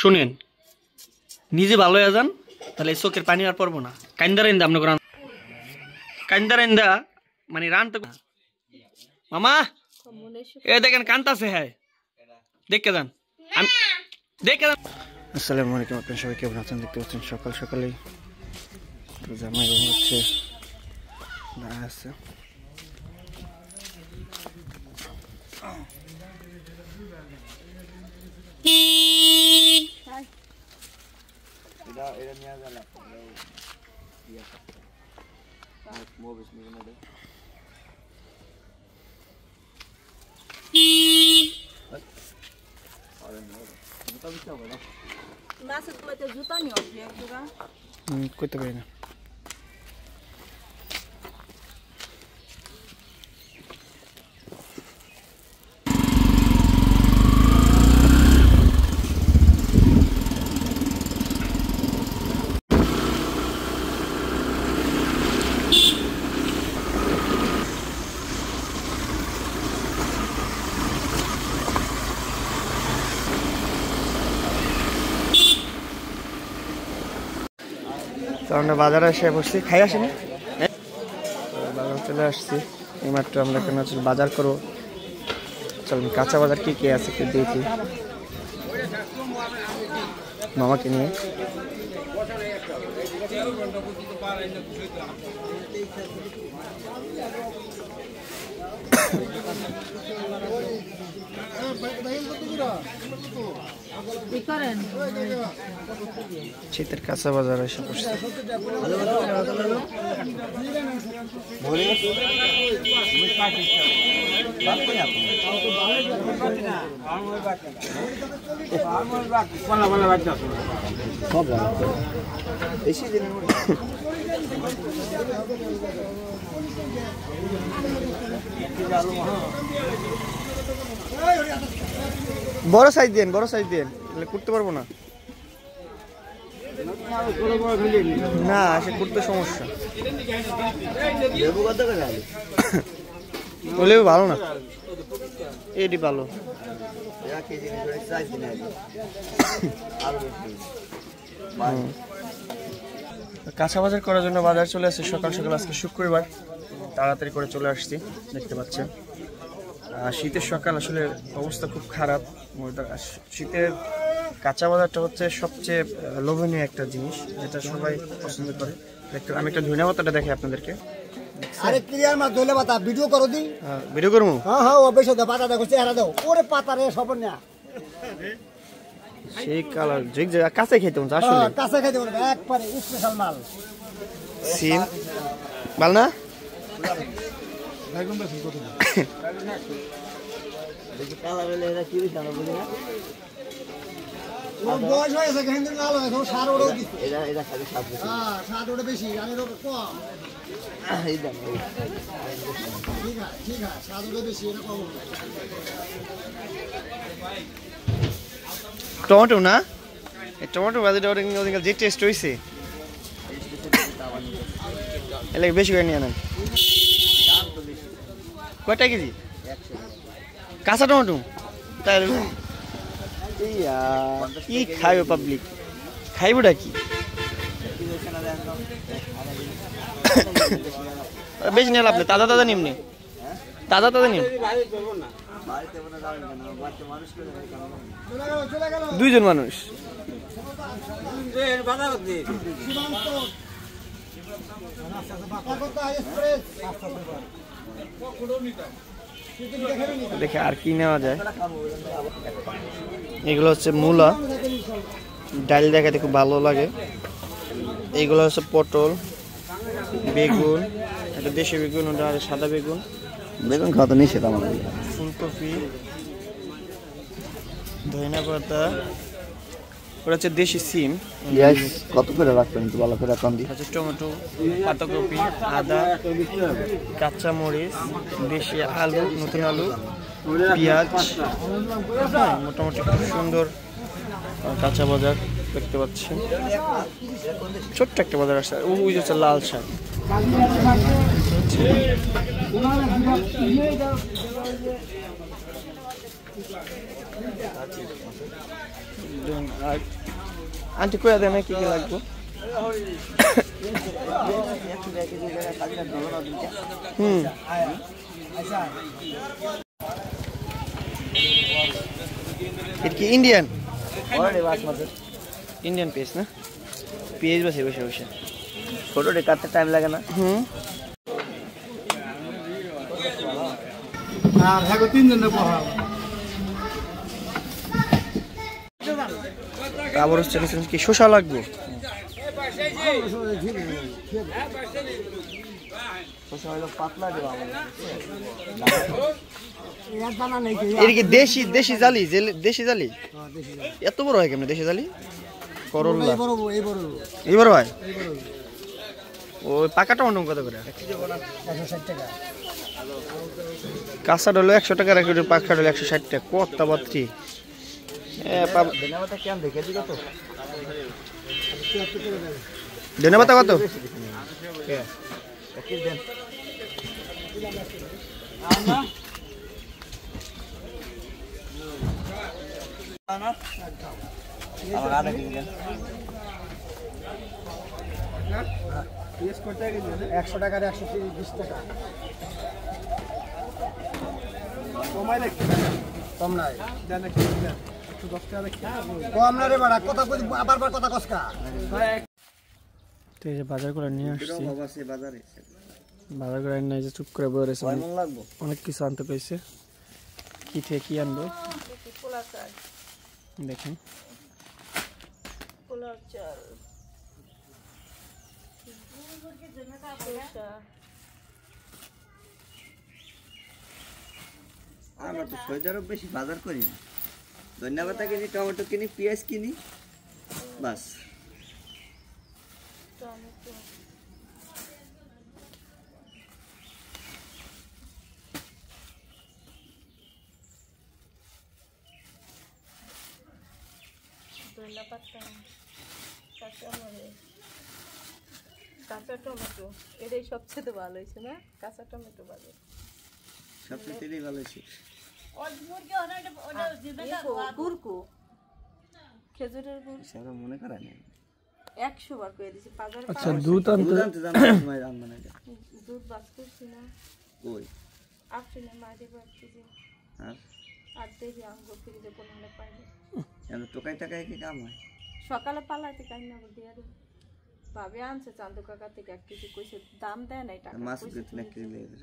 শুনেন নিজে ভালো হয়ে যান তাহলে চোখের পানি আর পড়বো না কাইন্দারেন্দা আপনার রান কাইন্দারেন্দা মানে রান তো মামা এ দেখেন কান্তাছে হ্যাঁ দেখে যান দেখে যান। আসসালামু আলাইকুম, আপনার সবাই কেমন আছেন? দেখতে পাচ্ছেন সকাল সকালেই জামাই হচ্ছে দাঁড়া আছে। করতে পারি না তো আমরা বাজারে এসে বসছি, খাই আসেনি বাজার চলে আসছি এইমাত্র। আমরা কেন বাজার করবো, চলুন কাঁচা বাজার কি কি আছে একটু দেখি মামাকে নিয়ে। শীতের কাঁচা বাজার এসে পড়ছে। বড় সাইজ দেন, বড় সাইজ দেন, করতে পারবো না না সে করতে সমস্যা লেবু ভালো না, এটি ভালো। কাঁচা বাজার করার জন্য বাজার চলে আসছে সকাল সকাল। আজকে শুক্রবার, তাড়াতাড়ি করে চলে আসছি, দেখতে পাচ্ছেন। শীতের সকাল আসলে অবস্থা খুব খারাপ। শীতের কাঁচা বাজারটা হচ্ছে সবচেয়ে লোভনীয় একটা জিনিস, যেটা সবাই পছন্দ করে। আমি একটা ধনিয়া পাতাটা দেখি আপনাদেরকে। আরে ক্লিয়ার মা ধনিয়া পাতা ভিডিও করো দি। ভিডিও করবো? হ্যাঁ হ্যাঁ, ও বেশি দাও, পাতা দেখো, চেহারা দাও। ওরে পাতা রে সবন না, সেই কালার জিগ যে কাঁচা খেতে মন আসলে। কাঁচা খেতে মন, একবারে স্পেশাল মাল। সিম ভালো না? বেগুন বেশি কত দেখি কালার হলে এরা কি বিশাল বুঝি না। ও বয়স হয়েছে কিন্তু লাল হয়, তো সার ওড়ো দিছে। এরা খালি সার বেশি। হ্যাঁ, সার ওড়ো বেশি, আমি রোগ কম। এই দাম ঠিক আছে, সার ওড়ো বেশি, এটা কম। টমেটো না, এই টমেটো বাজারটা ওদিকে যে টেস্ট হয়েছে এলাকা বেশি করে নিয়ে নেন। কয়টা কেজি কাঁচা টমেটো? তাই কি খাইবে পাবলিক, খাইবটা কি? বেশি নিয়ে লাভ, তাজা তাজা নিমনি, তাজা তাজা নিম। দুইজন মানুষ দেখে আর কি নেওয়া যায়। এগুলো হচ্ছে মূলা, ডাল দেখাতে খুব ভালো লাগে। এইগুলো হচ্ছে পটল, বেগুন, একটা দেশি বেগুন, ওটা সাদা বেগুন। বেগুন খাওয়া তো নিষেধ আমাদের। ফুলকপি, ধনিয়া পাতা, ওটা হচ্ছে দেশি সিম। কত করে রাখবেন একটু ভালো করে এখন দিই। টমেটো, পাতাকপি, আদা, কাঁচা মরিচ, দেশি আলু, নতুন আলু, পেঁয়াজ। মোটামুটি খুব সুন্দর কাঁচা বাজার দেখতে পাচ্ছেন। ছোট্ট একটা বাজার আসছে। ওই যে লাল শাক, দেন আর আন্টি কইয়া দেন কি কি লাগবে এটা কি ইন্ডিয়ান ইন্ডিয়ান পেজ না পেজ বসে বসে বসে ফটোটা কাটতে টাইম লাগে না আর হ্যাঁ 3 জন বহা আবার হচ্ছে কি শসা লাগবে এর কি দেশি দেশি জালি দেশি জালি এত বড় হয় কেমন দেশি জালি করল্লা এই বড় হয় ওই পাকাটা অন্য কত করে 160 টাকা কাঁচা হলো 100 টাকা রাখি পাকা হলো 160 টাকা কত বাত্রি ধন্যবাদ কেন দেখে দিও তো ধন্যবাদ কত দেন আমার আদা কেজি দেন 100 টাকার 120 টাকা কমাই রাখ কম নাই দেন কি দেন 10 টাকা রাখ কম না রে বাড়া কথা কই আবার কথা কসকা তো এই যে বাজার করে নিয়ে আসছি বাবাসে বাজারে বাজার করে নিয়ে যে চুপ করে বসে রয়েছে কেমন লাগবে অনেক কিছু আনতে কইছে কি থেকে কি আনবো দেখেন পোলার চাল আমরা তো 6000 বেশি বাজার করি না ধন্যবাদ কিনি টমেটো কিনি পেঁয়াজ কিনি বাস টমেটো ধনিয়া পাতা কাঁচা টমেটো এটাই সবচেয়ে ভালো হয়েছে না কাঁচা টমেটো ভালো সবচেয়ে ভালো হয়েছে গুড়কু খেজুরের গুড় সেটা মনে করা নেই 100 বার করে দিছি বাজারে আচ্ছা দুধ আনতে জানতে সময় রান্না না দুধ বাস করছি না ওই আপনি না মাঝে বাড়তেছি হ্যাঁ আর দেখি আঙ্গুর ফ্রিজে কোনটা পাইনি এত টোকাই টাকায় কি কাম হয় সকালে পালাইতে কাই না দিয়ে রে ভাবে আনছে চান্দু কাকা থেকে 1 কেজি কইছে দাম দেয় নাই টাকা মাছ কিনতে না কেজি লেগে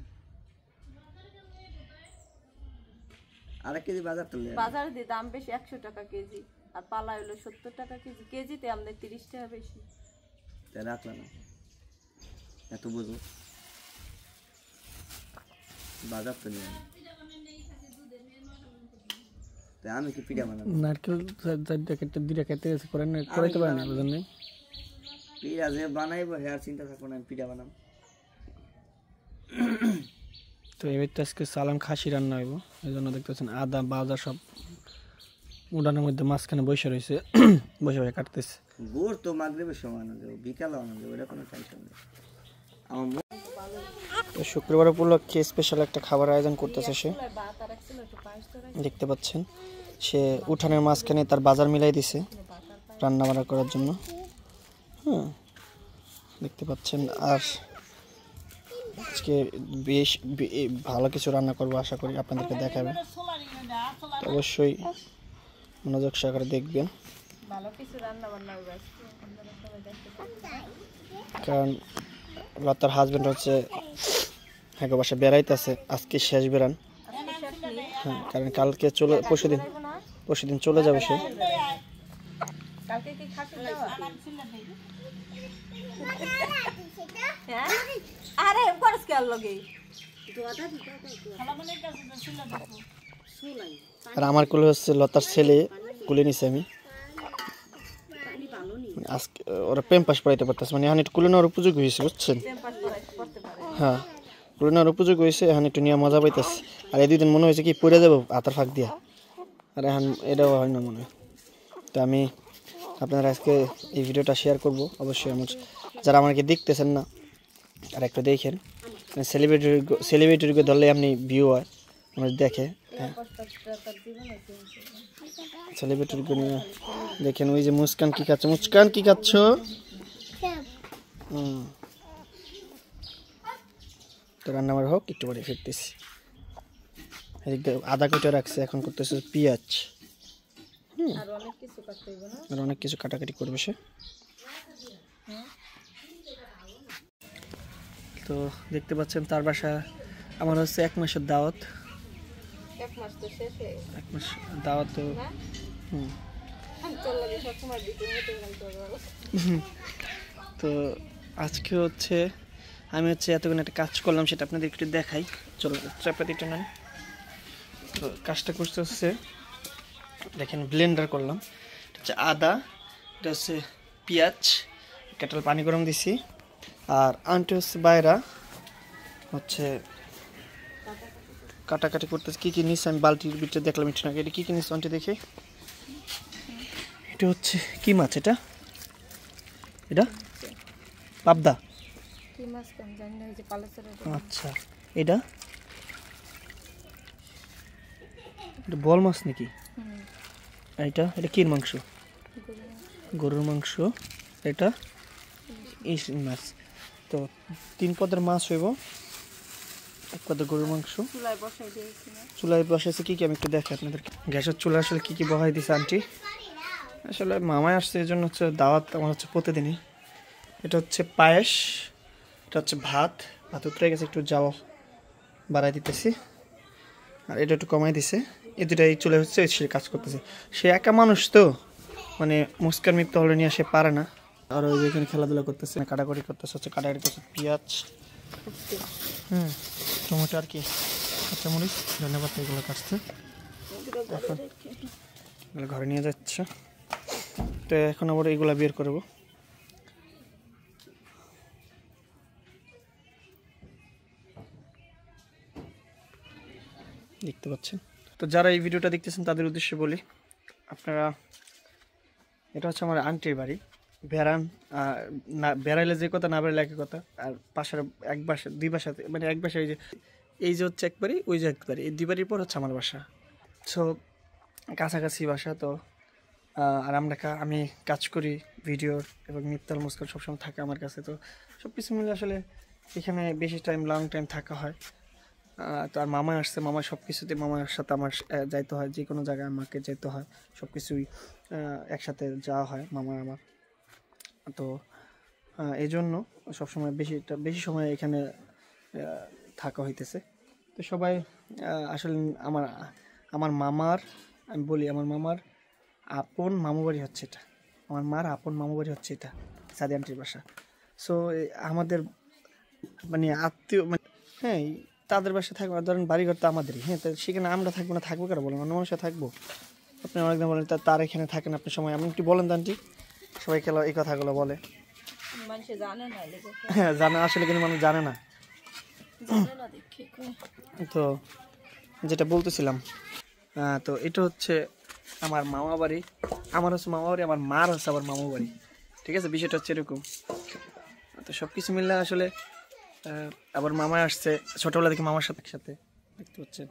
আর কেজি বাজার তো লেগে বাজারে দিয়ে দাম বেশি 100 টাকা কেজি আর পালা হলো 70 টাকা কেজি কেজিতে আমাদের 30 টাকা বেশি তাই রাখলাম না এত বুঝো বাজার তো নিয়ে তাই আমি কি পিঠা বানাবো নারকেল কেটে দিটা কেটে গেছে করে না করাইতে পারে না বুঝলেন না পিঠা যে বানাইবো হ্যাঁ চিন্তা থাকবো না আমি পিঠা বানাবো তো এবার তো আজকে সালাম খাসি রান্না হইব এই জন্য দেখতেছেন আদা বাজার সব উড়ানোর মধ্যে মাঝখানে বসে রয়েছে বসে বসে কাটতেছে গুড় তো মাগরিবের সময় আনা যাবে বিকালে আনা যাবে এটা কোনো টেনশন নেই আমার তো শুক্রবার উপলক্ষে স্পেশাল একটা খাবার আয়োজন করতেছে সে ভাত আর একছিল একটু পায়েস তো দেখতে পাচ্ছেন সে উঠানের মাঝখানে তার বাজার মিলাই দিছে রান্না বান্না করার জন্য হ্যাঁ দেখতে পাচ্ছেন আর আজকে বেশ ভালো কিছু রান্না করবো আশা করি আপনাদেরকে দেখাবে তো অবশ্যই মনোযোগ সহকারে দেখবেন ভালো কিছু রান্না বান্না হবে আজকে আপনারা সবাই দেখতে পাবেন কারণ লতার হাজবেন্ড হচ্ছে হ্যাঁ বাসা বেড়াইতেছে আজকে শেষ বেড়ান হ্যাঁ কারণ কালকে চলে পরশুদিন চলে যাবে সে কালকে কি খাসি দাও হ্যাঁ আরে করস কে লগে আর আমার কোলে হচ্ছে লতার ছেলে কোলে নিছে আমি আজকে ওরা প্রেম পাস পড়াইতে পারতেছে মানে এখন একটু কুলে নেওয়ার উপযোগী হয়েছে বুঝছেন হ্যাঁ কুলে নেওয়ার উপযোগী হয়েছে এখন একটু নিয়ে মজা পাইতেছে আর এই 2 দিন মনে হয়েছে কি পড়ে যাবো হাতার ফাঁক দিয়া আর এখন এটাও হয় না মনে হয় তো আমি আপনারা আজকে এই ভিডিওটা শেয়ার করব অবশ্যই আমার যারা আমাকে দেখতেছেন না আর একটু দেখেন সেলিব্রিটিকে ধরলে আপনি ভিউ হয় আমার দেখে সেলিব্রিটির গুনিয়া দেখেন ওই যে মুস্কান কি খাচ্ছে মুস্কান কি খাচ্ছ তো রান্না আমার হোক একটু পরে ফিরতেছি এদিকে আদা কেটে রাখছে এখন করতেছে পেঁয়াজ আর অনেক কিছু কাটাকাটি করবে সে তো দেখতে পাচ্ছেন তার বাসা আমার হচ্ছে 1 মাসের দাওয়াত 1 মাস তো শেষে 1 মাস দাওয়াত তো তো আজকে হচ্ছে আমি হচ্ছে এতক্ষণ একটা কাজ করলাম সেটা আপনাদের একটু দেখাই চলো চাপাতিটা নেন তো কাজটা করতে হচ্ছে দেখেন ব্লেন্ডার করলাম এটা হচ্ছে আদা এটা হচ্ছে পেঁয়াজ কেটল পানি গরম দিছি আর আন্টি হচ্ছে বাইরা হচ্ছে কাটাকাটি করতেছে কি কি নিচ্ছে আমি বালতির ভিতরে দেখলাম একটু আগে এটা কি কি নিচ্ছে আন্টি দেখে এটা হচ্ছে কি মাছ এটা এটা পাবদা কি মাছ কোন জানি না এই যে পালাচরে আচ্ছা এটা এটা বল মাছ নাকি এটা এটা কি মাংস গরুর মাংস এটা ইলিশ মাছ তো 3 পদের মাছ হইব 1 পদের গরুর মাংস চুলায় বসাই দিয়েছি না চুলায় বসাইছে কি কি আমি একটু দেখাই আপনাদের গ্যাসের চুলা আসলে কি কি বসাই দিছে আন্টি আসলে মামাই আসছে এই জন্য হচ্ছে দাওয়াত আমার হচ্ছে প্রতিদিনই এটা হচ্ছে পায়েস এটা হচ্ছে ভাত উতরে গেছে একটু যাও বাড়াই দিতেছি আর এটা একটু কমাই দিছে এই দুটাই চলে হচ্ছে সে কাজ করতেছে সে একা মানুষ তো মানে মুস্কান মিপ্ত হলে নিয়ে সে পারে না আর ওই যেখানে খেলাধুলা করতেছে কাটাকাটি করতেছে হচ্ছে কাটাকাটি করছে পেঁয়াজ টমেটো আর কি কাঁচামরিচ ধন্যবাদ এগুলো কাটছে এখন এগুলো ঘরে নিয়ে যাচ্ছে তো এখন আবার এগুলা বের করবো দেখতে পাচ্ছেন তো যারা এই ভিডিওটা দেখতেছেন তাদের উদ্দেশ্যে বলি আপনারা এটা হচ্ছে আমার আন্টির বাড়ি বেড়ান না বেড়াইলে যে কথা না বেড়াইলে একই কথা আর পাশের এক বাসা 2 বাসাতে মানে এক বাসা এই যে হচ্ছে একবারই ওই যে একবারই এই 2 বাড়ির পর হচ্ছে আমার বাসা সো কাছাকাছি বাসা তো আর আমি কাজ করি ভিডিওর এবং মিত্তাল মুস্কান সবসময় থাকে আমার কাছে তো সব কিছু মিলে আসলে এখানে বেশি টাইম লং টাইম থাকা হয় তো আর মামা আসছে মামা সব কিছুতে মামার সাথে আমার যাইতে হয় যে কোনো জায়গায় আমাকে যেতে হয় সব কিছুই একসাথে যাওয়া হয় মামা আমার তো এই জন্য সবসময় বেশি সময় এখানে থাকা হইতেছে তো সবাই আসলে আমার মামার আমি বলি আমার মামার আপন মামু বাড়ি হচ্ছে এটা আমার মার আপন মামু বাড়ি হচ্ছে এটা সাদি আন্টির বাসা সো আমাদের মানে আত্মীয় মানে হ্যাঁ তাদের বাসায় থাকবো ধরেন বাড়িঘর তো আমাদেরই হ্যাঁ তো সেখানে আমরা থাকবো না থাকবো কেন বলেন অন্য মানুষের থাকবো আপনি অনেকদিন বলেন তার এখানে থাকেন আপনি সময় আপনি একটু বলেন তো আন্টি সবাই খেলো এই কথাগুলো বলে হ্যাঁ জানে আসলে কিন্তু মানুষ জানে না তো যেটা বলতেছিলাম তো এটা হচ্ছে আমার মামা বাড়ি আমার হচ্ছে মামা বাড়ি আমার মার হচ্ছে আবার মামা বাড়ি ঠিক আছে বিষয়টা হচ্ছে এরকম তো সব কিছু মিললে আসলে আবার মামা আসছে ছোটবেলা থেকে মামার সাথে একসাথে দেখতে পাচ্ছেন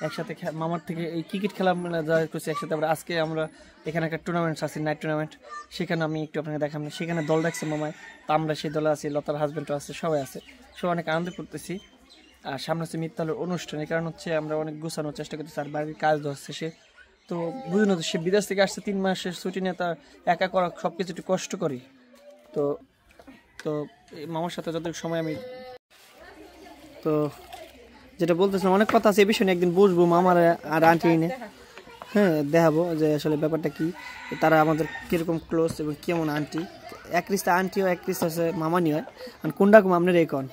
একসাথে মামার থেকে এই ক্রিকেট খেলা যা করছি একসাথে আবার আজকে আমরা এখানে একটা টুর্নামেন্ট আছে নাইট টুর্নামেন্ট সেখানে আমি একটু আপনাকে দেখাম সেখানে দল ডাকছে মামায় তো আমরা সেই দলে আছি লতার হাজব্যান্ডও আছে সবাই আছে সবাই অনেক আনন্দ করতেছি আর সামনে হচ্ছে মিত্তালের অনুষ্ঠান এই কারণ হচ্ছে আমরা অনেক গোছানোর চেষ্টা করতেছি আর বাড়ির কাজ ধরছে সে তো বুঝুন তো সে বিদেশ থেকে আসছে 3 মাসের ছুটি নিয়ে তার একা করা সব কিছু একটু কষ্ট করি তো তো মামার সাথে যতটুকু সময় আমি তো যেটা বলতেছিলাম অনেক কথা আছে এই বিষয়ে একদিন বসবো মামার আর আন্টি এনে হ্যাঁ দেখাবো যে আসলে ব্যাপারটা কি তারা আমাদের কীরকম ক্লোজ এবং কেমন আন্টি এক রিস্তা আন্টিও এক রিস্তা হচ্ছে মামানি হয় আর কোনটা কম আপনার এই কন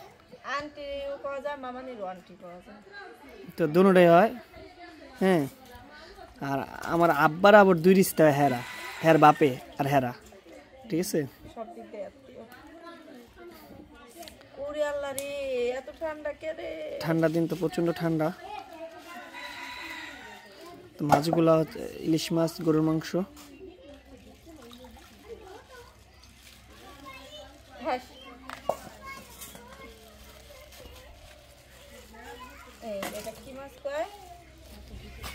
তো দুটোটাই হয় হ্যাঁ আর আমার আব্বার আবার 2 রিস্তা হেরা হের বাপে আর হেরা ঠিক আছে ঠান্ডা দিন তো প্রচন্ড ঠান্ডা তো মাছগুলা ইলিশ মাছ গরুর মাংস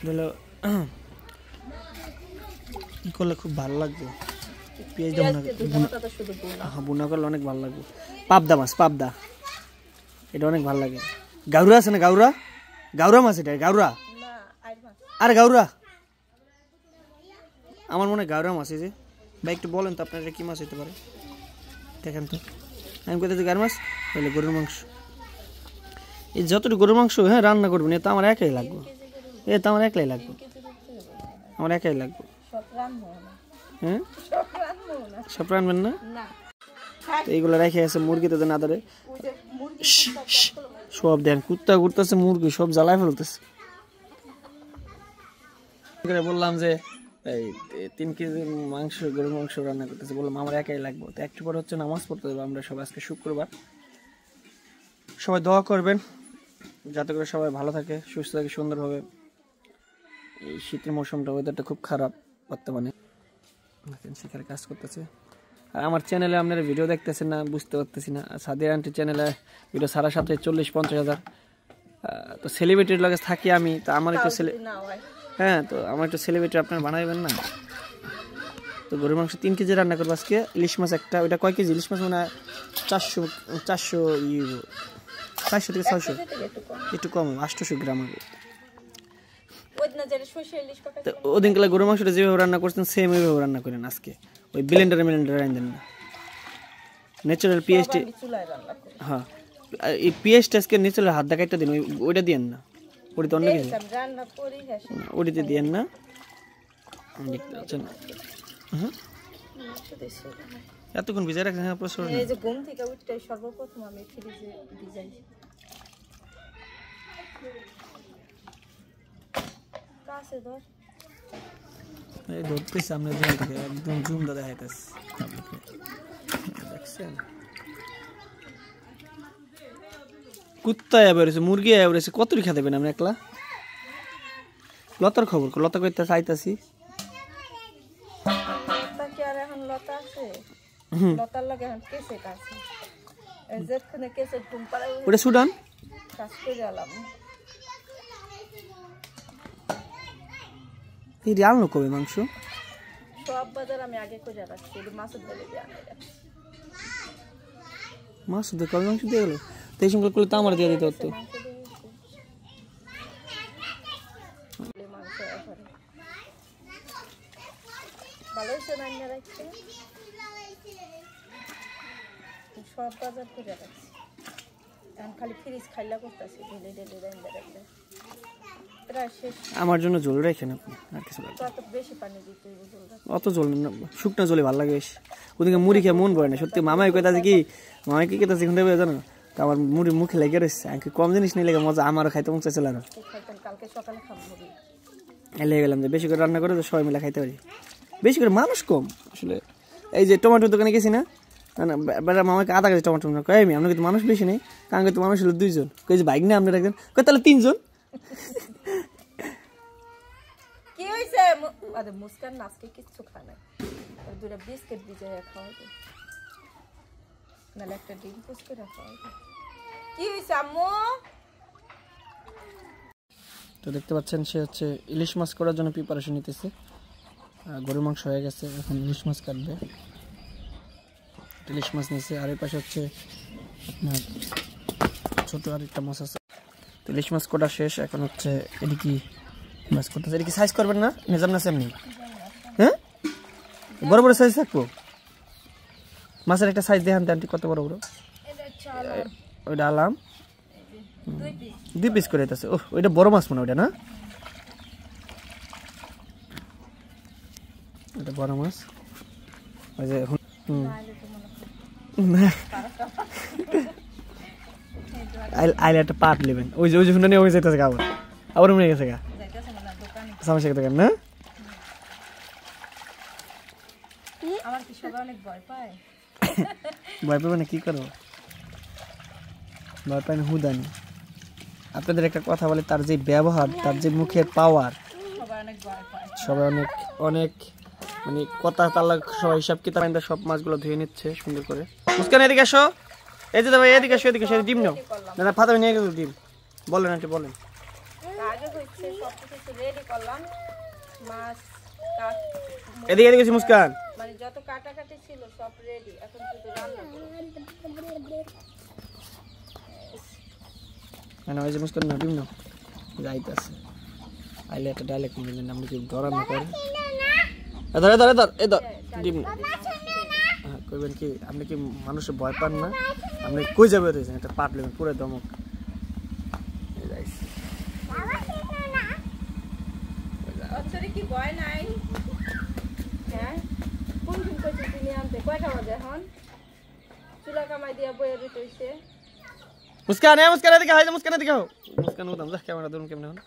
হলো কি করলে খুব ভালো লাগবে, পেঁয়াজ দিয়ে বুনা করলে অনেক ভালো লাগবে। পাবদা মাছ, পাবদা, এটা অনেক ভালো লাগে। গাউরা আছে না, গাউরা, গাউরা মাছ, এটা গাউরা, আরে গাউরা, আমার মনে হয় গাউরা মাছ। এই যে ভাই একটু বলেন তো আপনার কি মাছ হতে পারে, দেখেন তো। আমি কোথায় গাড়ি মাছ, তাহলে গরুর মাংস। এই যতটুকু গরুর মাংস হ্যাঁ রান্না করবেন, এ তো আমার একাই লাগবে, এ তো আমার একলাই লাগবে, আমার একাই লাগবে। হ্যাঁ সব রানবেন না, এইগুলো রেখে আছে মুরগিতে না ধরে সব দেন, কুত্তা ঘুরতেছে, মুরগি সব জ্বালায় ফেলতেছে। বললাম যে এই 3 কেজি মাংস, গরুর মাংস রান্না করতেছে, বললাম আমার একাই লাগবে। তো একটু পরে হচ্ছে নামাজ পড়তে যাবো আমরা সবাই, আজকে শুক্রবার। সবাই দোয়া করবেন যাতে করে সবাই ভালো থাকে, সুস্থ থাকে, সুন্দরভাবে। এই শীতের মৌসুমটা, ওয়েদারটা খুব খারাপ বর্তমানে। সেখানে কাজ করতেছে। আর আমার চ্যানেলে আপনারা ভিডিও দেখতেছেন না, বুঝতে পারতেছি না। সাদিয়া আন্টি চ্যানেলে ভিডিও সারা সপ্তাহে 40-50 হাজার। তো সেলিব্রিটির লগে থাকি আমি, তো আমার একটু হ্যাঁ, তো আমার একটু সেলিব্রিটি আপনারা বানাইবেন না। তো গরুর মাংস 3 কেজি রান্না করবো আজকে। ইলিশ মাছ একটা, ওইটা কয় কেজি ইলিশ মাছ, মানে 400 থেকে 600, একটু কম, 800 গ্রাম হবে। তো ওদিনকালে গরুর মাংসটা যেভাবে রান্না করছেন সেম ওইভাবে রান্না করেন আজকে। ওই ব্লেন্ডারে রান্না না, ন্যাচারাল পেঁয়াজটি। হ্যাঁ, এই পেঁয়াজটা আজকে ন্যাচারাল হাত দেখাইটা দিন, ওইটা দিয়েন না, ওইটা অন্য কিছু, ওইটাতে দিয়েন না। দেখতে পাচ্ছেন এতক্ষণ ভিজে রাখছেন। হ্যাঁ প্রচুর। এই যে ঘুম থেকে উঠতে সর্বপ্রথম আমি ফ্রিজে ভিজাই। কাছে ধর, এই ধরতে সামনে জুম থেকে একদম জুম দা দেখাইতেছে, দেখছেন? কুত্তা এবারেছে, মুরগি এবারেছে, কতটি খেতে দেবেন আপনি একলা? লতার খবর, লতা কইতে চাইতাছি। কি আর এখন লতা আছে? লতার লাগে এখন কেসে কাছে, এই যেখানে কেসে ঘুম পাড়ায় ওটা সুডান কাজ করে আলাম। এই রান্না কবে মাংস? সব বাজার আমি আগে করে রাখছি, মাছের দলে দিয়ে আনাই রাখছি। মাছ দিয়ে কবে মাংস দিয়ে গেল? তো এই সঙ্গে করলে তো আমার দিয়ে দিতে হতো। ভালো হয়েছে রান্না রাখছে, সব বাজার করে রাখছি। এখন খালি ফ্রিজ খাইলা করতেছি, ঢেলে ঢেলে রান্না রাখলে প্রায় শেষ। আমার জন্য জল রেখেন আপনি, আর কিছু লাগবে? অত বেশি পানি দিতে হইব, জল রাখতে। অত জল না, শুকনা জলে ভালো লাগে বেশ। ওদিকে মুড়ি খেয়ে মন পড়ে না সত্যি। মামাই কইতাছে কি, মামাই কি কইতাছে এখন দেবে জানো, তো আমার মুড়ি মুখে লেগে রয়েছে। আমি কম জিনিস নিয়ে লেগে মজা, আমারও খাইতে মন চাইছিল না। কালকে সকালে খাবো মুড়ি, লেগে গেলাম যে বেশি করে রান্না করে সবাই মিলে খাইতে পারি। বেশি করে মানুষ কম আসলে। এই যে টমেটোর দোকানে গেছি না, বেটা মামাকে আধা কেজি টমেটো না কয়, আমি আপনার কিন্তু মানুষ বেশি নেই, কারণ কিন্তু মানুষ হলো 2 জন। কই যে বাইক নিয়ে আপনার একজন, কই তাহলে 3 জন। কি হইছে? আরে মুস্কান আজকে কিচ্ছু খায় না, ওই 2টা বিস্কিট ভিজাইয়া খাওয়াবে, নাহলে একটা ডিম পুষ করে খাওয়াবে। কি হইছে আম্মু? তো দেখতে পাচ্ছেন সে হচ্ছে ইলিশ মাছ করার জন্য প্রিপারেশন নিতেছে। গরুর মাংস হয়ে গেছে, এখন ইলিশ মাছ কাটবে। ইলিশ মাছ নিয়েছে, আর এই পাশে হচ্ছে আপনার ছোট আরেকটা মাছ আছে। তো ইলিশ মাছ কটা শেষ, এখন হচ্ছে এদিকে মাছ করতেছে। এদিকে সাইজ করবেন না, নিজাম না সেমনি? হ্যাঁ, বড় বড় সাইজ থাকবো। মাছের একটা সাইজ দেখান আন্টি, কত বড় বড়? ওইটা আলাম 2 পিস করে দিতেছে। ওহ, ওইটা বড় মাছ মনে, ওইটা না, ওইটা বড় মাছ। ওই যে আইলে একটা পাট নেবেন, ওই যে শুনে নিয়ে ওই যেতেছে আবার, আবার মনে গেছে গা সমস্যা দোকান না। আমার কি সবাই অনেক ভয় পায়? ভয় পাবে না, কি করবো, ভয় পায় না হুদানি। আপনাদের একটা কথা বলে, তার যে ব্যবহার, তার যে মুখের পাওয়ার, সবাই অনেক ভয় পায়, সবাই অনেক অনেক মানে কথা তালা সবাই হিসাব কিতাব সব মাছগুলো ধুয়ে নিচ্ছে সুন্দর করে। মুস্কান এদিকে আসো, এই যে ভাই এদিকে আসো, এদিকে আসো, ডিম নাও। না ফাতা নিয়ে গেল ডিম। বলেন আন্টি বলেন। আগে হইছে সব কিছু রেডি করলাম, মাছ কাট এদিকে এদিকে মুস্কান মানে যত কাটাকাটি ছিল সব রেডি, এখন শুধু রান্না করব। মানে ওই যে মুস্কান না ডিম না যাইতাছে আইলে একটা ডাইলেক্ট মনে দেন আমরা কি ডরা না করে ধরে ধরে ধর এই ধর ডিম হ্যাঁ কইবেন কি আপনি কি মানুষে ভয় পান না আপনি কই যাবে রয়েছেন একটা পাটলে পুরো দমক অতরে কি ভয় নাই? হ্যাঁ কোন দিন কইছে তুমি আনতে কয়টা বাজে এখন? চুলা কামাই দিয়া বইয়ে রইছে। মুস্কান মুস্কান এদিকে হাই মুস্কান এদিকে হও মুস্কান উদাম যা ক্যামেরা ধরুন কেমনে হন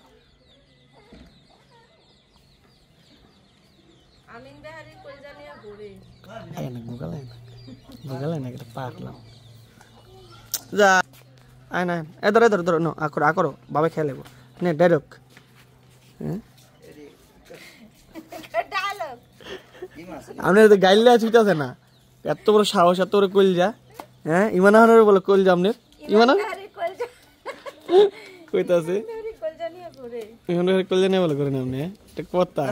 আমিন দেহারি কই জানিয়া ঘুরে আয় না গুগলে না একটা পাটলাম যা আয় না এদর এদর ধর নো আকর আকর বাবা খেলেব নে ডাইরেক্ট হ্যাঁ ডায়লগ আপনি তো গাইলে ছুটাছে না এত বড় সাহস এত বড় কইলজা হ্যাঁ ইমান হানার বলে কইলজা আপনি ইমান দেহারি কই কইতাছে দেহারি কই জানিয়া ঘুরে ইমান কইলজা নেই বলে করেন আপনি এটা কথা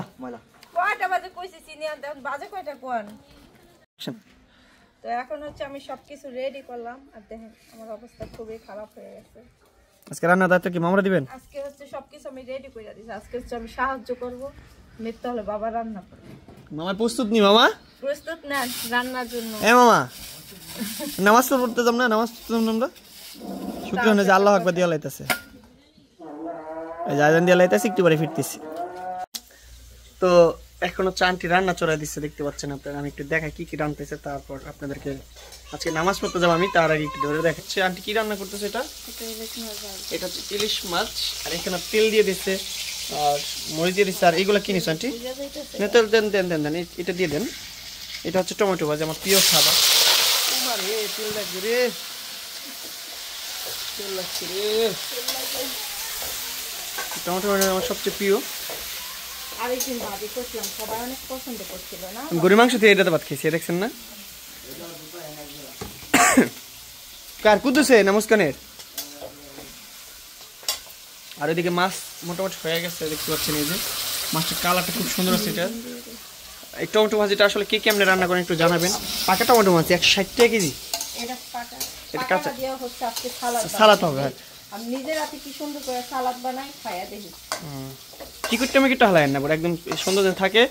কয়টা বাজে কইছি চিনি আনতে, এখন বাজে কয়টা কোন? তো এখন হচ্ছে আমি সবকিছু রেডি করলাম, আর দেখেন আমার অবস্থা খুবই খারাপ হয়ে গেছে। আজকে রান্না দায়িত্ব কি মামরা দিবেন আজকে হচ্ছে সবকিছু আমি রেডি করে দিয়েছি, আজকে হচ্ছে আমি সাহায্য করব, মৃত্যু হলে বাবা রান্না করবে। মামা প্রস্তুত নি মামা প্রস্তুত না রান্নার জন্য? এ মামা নামাজ পড়তে যাম না নামাজ পড়তে যাম না আমরা শুক্র হনে যে আল্লাহু আকবার দিয়া লাইতাছে এই জায়গান দিয়া লাইতাছে একটু পরে ফিরতেছি তো এখনো চানটি রান্না চড়াই দিচ্ছে দেখতে পাচ্ছেন আপনারা আমি একটু দেখাই কি কি রান্নাতেছে তারপর আপনাদেরকে আজকে নামাজ পড়তে যাব আমি তার আগে একটু ধরে দেখাচ্ছি আন্টি কি রান্না করতেছে এটা এটা হচ্ছে ইলিশ মাছ আর এখানে তেল দিয়ে দিচ্ছে আর মরিচ দিয়ে দিচ্ছে আর এগুলো কি নিছো আন্টি না তেল দেন দেন দেন দেন এটা দিয়ে দেন এটা হচ্ছে টমেটো ভাজি আমার প্রিয় খাবার আরে তেল লাগবে রে তেল লাগছে রে টমেটো আমার সবচেয়ে প্রিয় আরেকদিন ভাবি করছিলাম, সবাই অনেক পছন্দ করছিল না? আমি গরু মাংস দিয়ে এটাতে ভাত খেয়েছি দেখছেন না কার কুদুসে নমস্কানের আর এদিকে মাছ মোটামুটি হয়ে গেছে দেখতে পাচ্ছেন এই যে মাছটার কালারটা খুব সুন্দর আছে এটা এই টমেটো ভাজিটা আসলে কে কেমনে রান্না করেন একটু জানাবেন পাকা টমেটো মাছ 160 টাকা কেজি এটা পাকা এটা পাকা কাঁচা দিয়া হচ্ছে আজকে সালাদ সালাদ হবে হ্যাঁ আমি নিজে রাতে কি সুন্দর করে সালাদ বানাই খাইয়া দেখি। কি করতে আমি কিটা হালায়েন না একদম সুন্দর যেন থাকে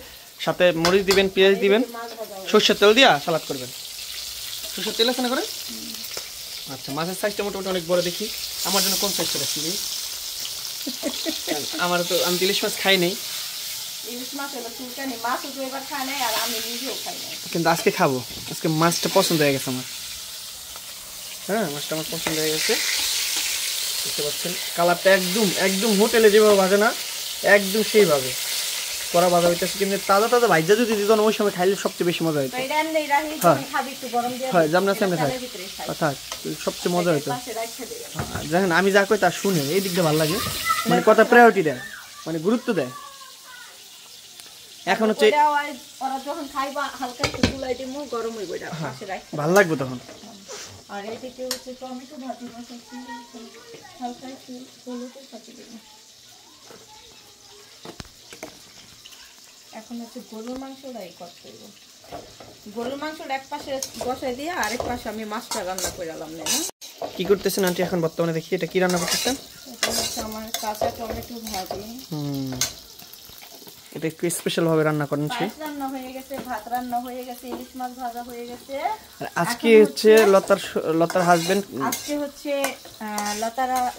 সাথে মরিচ দিবেন পেঁয়াজ দিবেন মাছ ভাজা সরষের তেল দিয়া সালাদ করবেন সরষের তেল আছে না করে আচ্ছা মাছের সাইজটা মোটামুটি অনেক বড় দেখি আমার জন্য কোন সাইজটা রাখছি আমার তো আমি ইলিশ মাছ খাই নাই ইলিশ মাছ হলো চুলকানি, মাছও তো এবার খাই নাই আর আমি নিজেও খাই নাই, কিন্তু আজকে খাবো আজকে মাছটা পছন্দ হয়ে গেছে আমার হ্যাঁ মাছটা আমার পছন্দ হয়ে গেছে বুঝতে পারছেন কালারটা একদম একদম হোটেলে যেভাবে ভাজে না একদম সেইভাবে করা ভাজা হইতেছে কিন্তু তাজা তাজা ভাইজা যদি দিত না ওই সময় খাইলে সবচেয়ে বেশি মজা হইতো তাই রান্নাই রাহি তুমি খাবি একটু গরম দিয়ে হয় জামনা সামনে থাক তেলের ভিতরে খাই থাক সবচেয়ে মজা হইতো পাশে রাখতে দেই। দেখেন আমি যা কই তা শুনে এই দিকটা ভালো লাগে মানে কথা প্রায়োরিটি দেয় মানে গুরুত্ব দেয় এখন হচ্ছে ওইটা ওরা যখন খাইবা হালকা একটু গুলাই দিমু গরম হইব এটা পাশে রাখতে। ভালো লাগবে তখন আর এদিকে হচ্ছে টমেটো ভাজি বসাচ্ছি, হালকা একটু হলুদ ভাজি দেব। এখন হচ্ছে গরুর মাংসটাই করতে হইব, গরুর মাংসটা এক পাশে বসাই দিয়ে আরেক পাশে আমি মাছটা রান্না করে আলাম না। কি করতেছেন আন্টি এখন বর্তমানে দেখি এটা কি রান্না করতেছেন এটা হচ্ছে আমার কাঁচা টমেটো ভাজি, এটা একটু স্পেশাল ভাবে রান্না করেন পায়েস রান্না হয়ে গেছে, ভাত রান্না হয়ে গেছে, ইলিশ মাছ ভাজা হয়ে গেছে। আর আজকে হচ্ছে লতার হাজবেন্ড আজকে হচ্ছে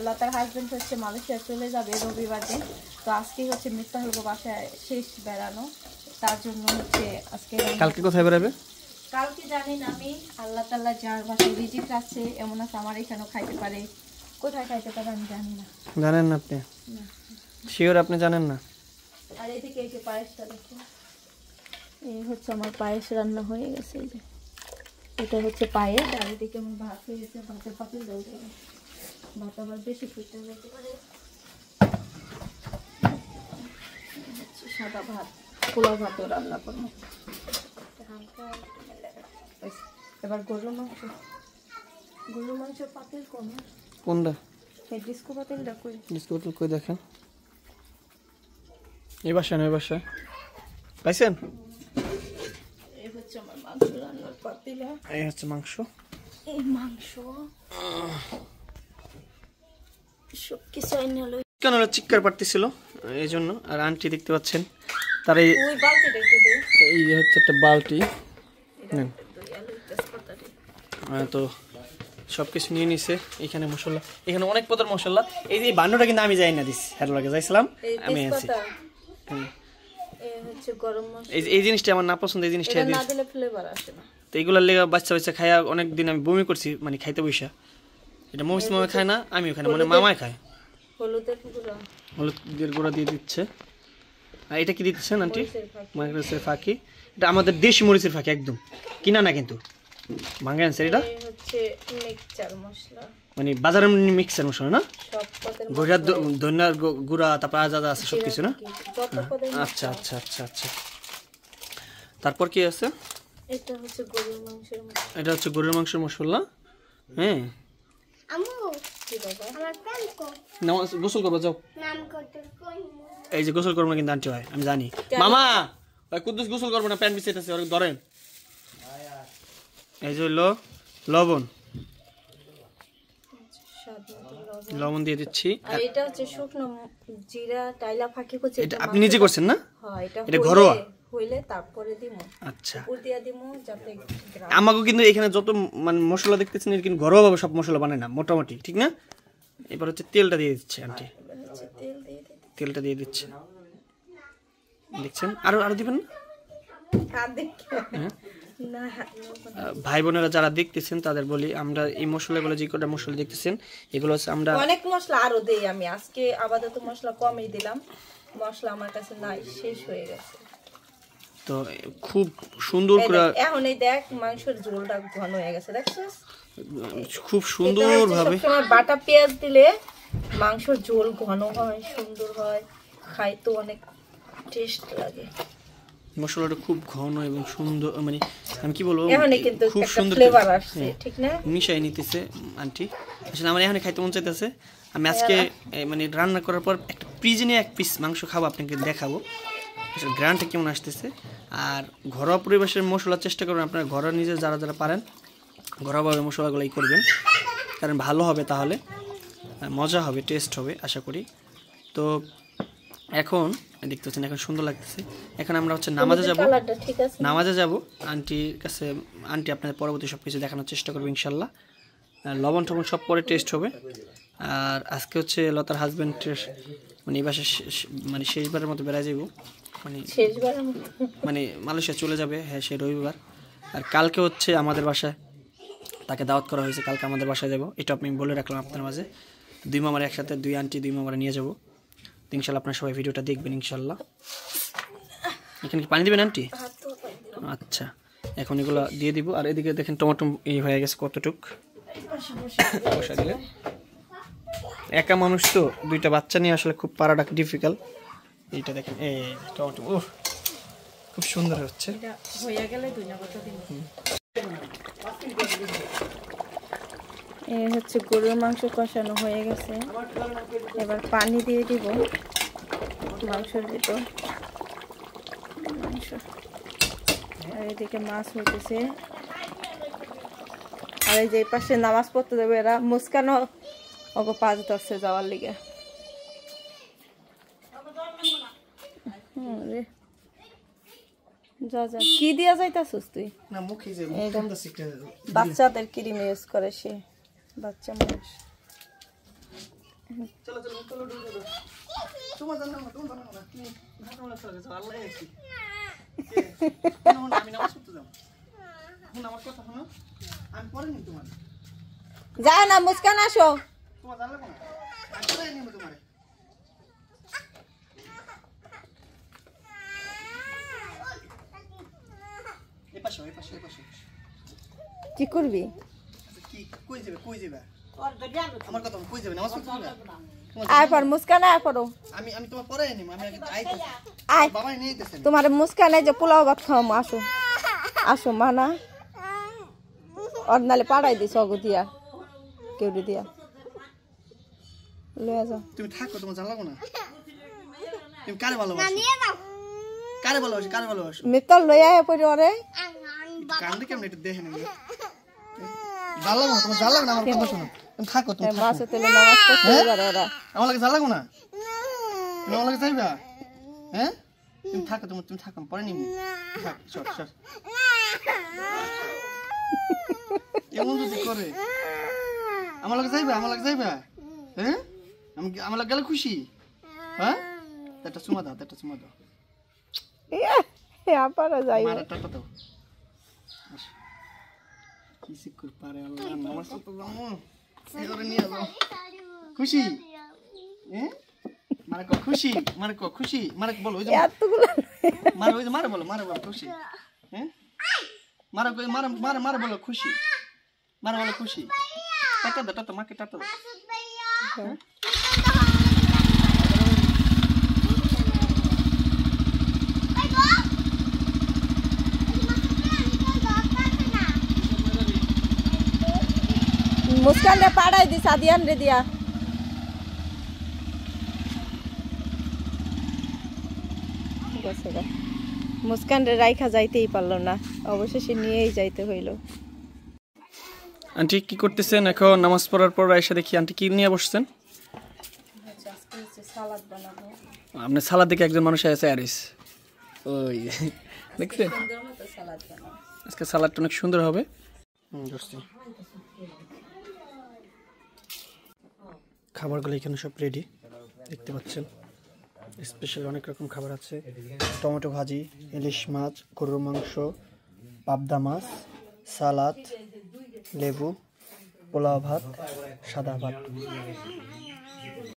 লতার হাজবেন্ড হচ্ছে মালয়েশিয়া চলে যাবে রবিবার দিন, তো আজকে হচ্ছে মিফতাহুল বাসায় শেষ বেড়ানো, তার জন্য হচ্ছে আজকে কালকে কোথায় বেরোবে কালকে জানি না আমি, আল্লাহ তাআলা যার বাসায় রিজিক আছে এমন আছে আমার এখানেও খাইতে পারে, কোথায় খাইতে পারে আমি জানি না। জানেন না আপনি শিওর আপনি জানেন না আর এদিকে এই যে পায়েসটা দেখো, এই হচ্ছে আমার পায়েস রান্না হয়ে গেছে, এই যে এটা হচ্ছে পায়েস, আর এদিকে আমার ভাত হয়ে গেছে, ভাতের পাতিল দেওয়া যাবে, ভাত আবার বেশি ফুটতে যেতে পারে, সাদা ভাত পোলাও ভাতও রান্না করবো। এবার গরুর মাংস পাতিল কোন কোনটা এই ডিস্কো পাতিলটা কই ডিসকাউন্ট কই দেখেন এই বাসায় পাইছেন? এই হচ্ছে আমার মাংস রান্নার পাতিলা। এই হচ্ছে মাংস। এই মাংস সব কিছু আইনে হলো। কেন হলো চিৎকার পারতেছিল এই জন্য। আর আন্টি দেখতে পাচ্ছেন তার এই ওই বালতিটা একটু দে। এই হচ্ছে একটা বালতি। নেন। তো সব কিছু নিয়ে নিছে। এখানে মশলা, এখানে অনেক পদের মশলা। এই যে বান্নটা কিন্তু আমি যাই না দিস, হ্যাঁ লাগে যাইছিলাম আমি আছি। এই হচ্ছে গরম মশলা। এই জিনিসটা আমার না পছন্দ, এই জিনিসটা না দিলে ফ্লেভার আসে না। তো এগুলোর লেগে বাচ্চা খায়া অনেক দিন আমি বমি করছি, মানে খাইতে বসা। এটা মহিষ মামা খায় না, আমিও খাই না, মানে মামাই খায়। হলুদের গুঁড়া দিয়ে দিচ্ছে। আর এটা কি দিচ্ছেন আন্টি? মরিচের ফাঁকি। এটা আমাদের দেশি মরিচের ফাঁকি, একদম কিনা না কিন্তু। ভাঙে আনছে এটা হচ্ছে মিক্সচার মশলা, মানে বাজারের মিক্সার মশলা না? সব পদের গড়িয়ার ধনিয়ার গুঁড়া, তারপর আদা আছে সবকিছু না? যত পদের। আচ্ছা। তারপর কি আছে? এটা হচ্ছে গরুর মাংসের মশলা। এটা হচ্ছে গরুর মাংসের মশলা। হ্যাঁ আম্মু কি বাবা আমার প্যান কো নামাজ গোসল করবো, যাও। নাম করতে কই এই যে গোসল করবো না কিন্তু আন্টি হয়, আমি জানি। মামা ওই কুদ্দুস গোসল করবো না, প্যান্ট বিছাইতেছে, ওর ধরেন। এই যে হলো লবণ, লবণ দিয়ে দিচ্ছি। আর এটা হচ্ছে শুকনো জিরা টাইলা ফাঁকি করছে। এটা আপনি নিজে করছেন না? হ্যাঁ, এটা ঘরোয়া হইলে তারপরে দিমু। আচ্ছা, উপর দিয়া দিমু যাতে আমাকে কিন্তু এখানে যত মানে মশলা দেখতেছেন এর কিন্তু ঘরোয়া ভাবে সব মশলা বানায় না মোটামুটি, ঠিক না? এবার হচ্ছে তেলটা দিয়ে দিচ্ছে আন্টি, তেল দিয়ে দিতে। তেলটা দিয়ে দিচ্ছে, দেখছেন? আরো দিবেন না? আর দেখি হ্যাঁ। না ভাই বোনেরা যারা দেখতেছেন তাদের বলি, আমরা এই মশলাগুলো যে কটা মশলা দেখতেছেন এগুলো হচ্ছে আমরা অনেক মশলা আরো দেই। আমি আজকে আপাতত মশলা কমই দিলাম, মশলা আমার কাছে নাই, শেষ হয়ে গেছে। তো খুব সুন্দর করে এখন এই দেখ মাংসের ঝোলটা ঘন হয়ে গেছে, দেখছিস? খুব সুন্দর ভাবে বাটা পেঁয়াজ দিলে মাংসের ঝোল ঘন হয়, সুন্দর হয়, খাইতে অনেক টেস্ট লাগে। মশলাটা খুব ঘন এবং সুন্দর, মানে আমি কি বলবো, এখনই কিন্তু খুব একটা সুন্দর ফ্লেভার আসছে, ঠিক না? মিশাই নিতেছে আন্টি। আসলে আমার এখানে খাইতে মন চাইতেছে। আমি আজকে মানে রান্না করার পর একটা প্রিজনে এক পিস মাংস খাবো, আপনাকে দেখাবো আসলে গ্রানটা কেমন আসতেছে। আর ঘরোয়া পরিবেশের মশলা চেষ্টা করবেন আপনারা, ঘরোয়া নিজে যারা পারেন ঘরোয়াভাবে মশলাগুলোই করবেন, কারণ ভালো হবে, তাহলে মজা হবে, টেস্ট হবে আশা করি। তো এখন দেখতে পাচ্ছেন এখন সুন্দর লাগতেছে। এখন আমরা হচ্ছে নামাজে যাব, নামাজে যাব আন্টির কাছে। আন্টি আপনাদের পরবর্তী সব কিছু দেখানোর চেষ্টা করবে ইনশাল্লাহ। লবণ টবণ সব পরে টেস্ট হবে। আর আজকে হচ্ছে লতার হাজব্যান্ডের মানে এই বাসে মানে শেষবারের মতো বেড়ায় যাব, মানে মালয়েশিয়া চলে যাবে, হ্যাঁ সে রবিবার। আর কালকে হচ্ছে আমাদের বাসায় তাকে দাওয়াত করা হয়েছে, কালকে আমাদের বাসায় যাব, এটা আমি বলে রাখলাম আপনার মাঝে। দুই মামার একসাথে, দুই আন্টি দুই মামারা নিয়ে যাবো ইনশাল্লাহ। আপনারা সবাই ভিডিওটা দেখবেন ইনশাল্লাহ। এখানে কি পানি দিবেন আন্টি? আচ্ছা, এখন এগুলো দিয়ে দিব। আর এদিকে দেখেন টমেটো এই হয়ে গেছে কতটুক, বসা দিলে। একা মানুষ তো, দুইটা বাচ্চা নিয়ে আসলে খুব পারাটা ডিফিকাল্ট। এইটা দেখেন এই টমেটো, ও খুব সুন্দর হচ্ছে। এই হচ্ছে গরুর মাংস কষানো হয়ে গেছে, এবার পানি দিয়ে দিব মাংসের ভিতর। মাংস আর এদিকে মাছ হইতেছে। আর এই যে পাশে নামাজ পড়তে দেবে এরা, মুস্কানো ওকে পাঁচ ধরছে যাওয়ার লিগে। যা যা কি দিয়া যাইতাছিস তুই? না মুখে যে বাচ্চাদের ক্রিম ইউজ করে সে, বাচ্চা মানুষ। চলো তোমার জানো না, তোমার জানো না, তুমি ভালো লাগে যাও, আল্লাহ কি আমি নামাজ পড়তে যাব। এখন আমার কথা শোনো, আমি পরে নিব তোমার। যা না মুস্কান, আসো। তোমার জানলে কোন আমি পরে নিব তোমারে। এই পাশে কি করবি? কি কই যাবে আমার কথা কই যাবে, নামাজ পড়তে যাবে। আয় পর মুস্কান, আয় পড়ো। আমি তোমার পরে নিব, আমি আগে আইতেছি। আয় বাবাই নিয়ে আইতেছে। তোমার মুস্কান এই যে পোলাও ভাত খাওয়াম, আসো আসো। মানা আর নালে পাড়াই দিস অগু দিয়া, কেউরি দিয়া লয়ে যাও। তুমি থাকো, তোমার জানলা না। তুমি কারে ভালোবাসো কারে ভালোবাসো মিত্তল লইয়া পড়ে ওরে কান্দে কেমন একটু দেখে নেবে জাল লাগো না তোমার জাল লাগো না আমার কথা শোনো তুমি থাকো তুমি মাছে তেলে নামাজ পড়তে পারে ওরা আমার লাগে জাল লাগো না তুমি আমার লাগে যাইবা হ্যাঁ তুমি থাকো তুমি থাকো পরে নিবি থাক সর এমন যদি করে আমার লাগে যাইবা হ্যাঁ আমার লাগে গেলে খুশি হ্যাঁ একটা চুমা দাও আপারা যাই মারা টাটা দাও কি শিকুর পারে আল্লাহ নামাজ পড়তে যাবো এবারে নিয়ে যাও খুশি হ্যাঁ মারে খুশি মারে বলো ওই যে মারে বলো খুশি হ্যাঁ মারে বলো খুশি টাটা দাও মাকে টাটা দাও মুস্কান রে পাড়াই দি সাদিয়ান রে দিয়া মুস্কান রে রাইখা যাইতেই পারলো না অবশেষে নিয়েই যাইতে হইলো আন্টি কি করতেছেন এখন নামাজ পড়ার পর এসে দেখি আন্টি কি নিয়ে বসছেন সালাদ বানাবো আপনি সালাদ দেখে একজন মানুষ আছে আরিস ওই দেখছেন আজকে সালাদটা অনেক সুন্দর হবে খাবারগুলো এখানে সব রেডি দেখতে পাচ্ছেন স্পেশাল অনেক রকম খাবার আছে টমেটো ভাজি ইলিশ মাছ গরুর মাংস পাবদা মাছ সালাদ লেবু পোলাও ভাত সাদা ভাত